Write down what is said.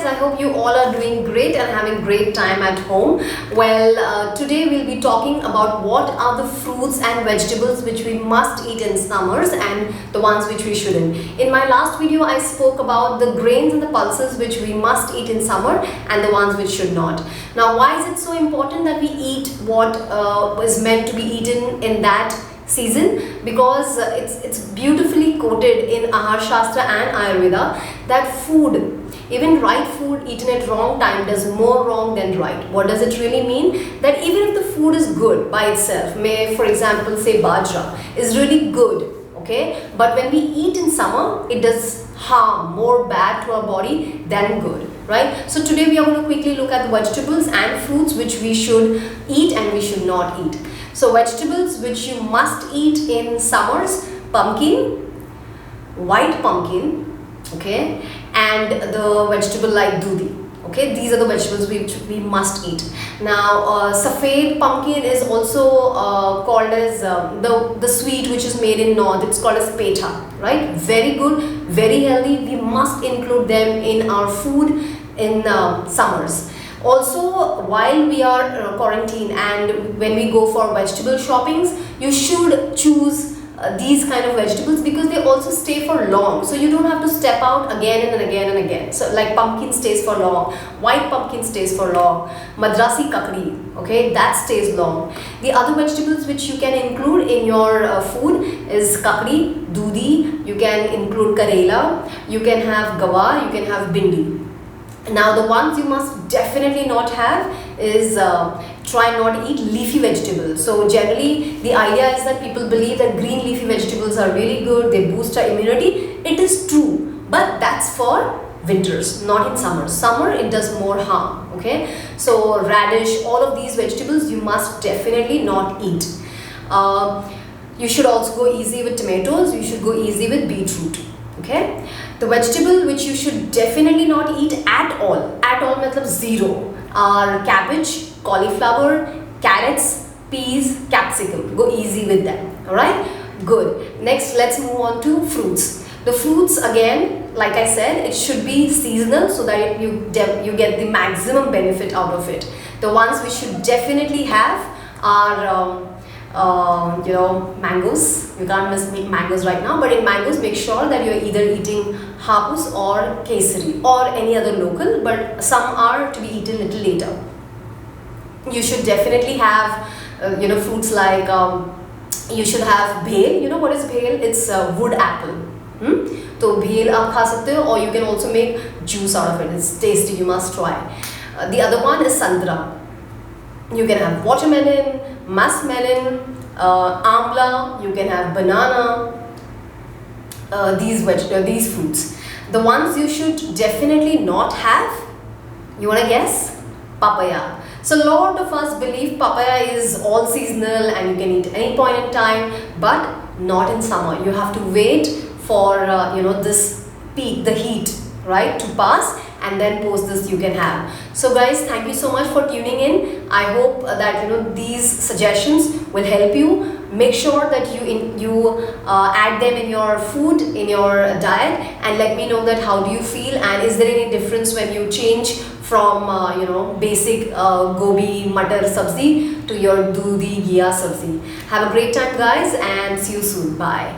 guys, I hope you all are doing great and having great time at home. Well, today we'll be talking about what are the fruits and vegetables which we must eat in summers and the ones which we shouldn't. In my last video, I spoke about the grains and the pulses which we must eat in summer and the ones which should not. Now, why is it so important that we eat what is meant to be eaten in that season? Because it's beautifully quoted in Ahar Shastra and Ayurveda that food, even right food eaten at wrong time, does more wrong than right. What does it really mean? That even if the food is good by itself, may for example say bajra is really good, okay, but when we eat in summer, it does harm, more bad to our body than good, right? So today we are going to quickly look at the vegetables and fruits which we should eat and we should not eat. So vegetables which you must eat in summers: pumpkin, white pumpkin, okay, and the vegetable like dudi. Okay, these are the vegetables which we must eat. Now, safed pumpkin is also called as the sweet which is made in north. It's called as petha, right? Very good, very healthy. We must include them in our food in summers. Also, while we are quarantined and when we go for vegetable shoppings, you should choose these kind of vegetables because they also stay for long, so you don't have to step out again and again and again. So like pumpkin stays for long, white pumpkin stays for long, madrasi kakdi, okay, that stays long. The other vegetables which you can include in your food is kakdi, dudi, you can include karela, you can have gawar, you can have bindi. Now the ones you must definitely not have is try not to eat leafy vegetables. So generally the idea is that people believe that green leafy vegetables are really good, they boost our immunity. It is true, but that's for winters, not in summer. Summer it does more harm, okay? So radish, all of these vegetables you must definitely not eat. You should also go easy with tomatoes, you should go easy with beetroot, okay? The vegetable which you should definitely not eat at all matlab zero, are cabbage, cauliflower, carrots, peas, capsicum. Go easy with them, alright? Good. Next, let's move on to fruits. The fruits, again, like I said, it should be seasonal so that you get the maximum benefit out of it. The ones we should definitely have are mangoes. You can't miss mangoes right now, but in mangoes make sure that you're either eating hapus or kesari or any other local, but some are to be eaten little later. You should definitely have fruits like you should have bhel. You know what is bhel? It's wood apple. So bhel aap kha sakte ho, or you can also make juice out of it. It's tasty, you must try. The other one is santra. You can have watermelon, muskmelon, amla, you can have banana, these fruits. The ones you should definitely not have, you want to guess? Papaya. So a lot of us believe papaya is all seasonal and you can eat any point in time, but not in summer. You have to wait for this peak, the heat, right, to pass, and then post this you can have. So guys, thank you so much for tuning in. I hope that these suggestions will help you. Make sure that you add them in your food, in your diet, and let me know that how do you feel, and is there any difference when you change from basic gobi matar sabzi to your dudi ghiya sabzi. Have a great time guys and see you soon. Bye.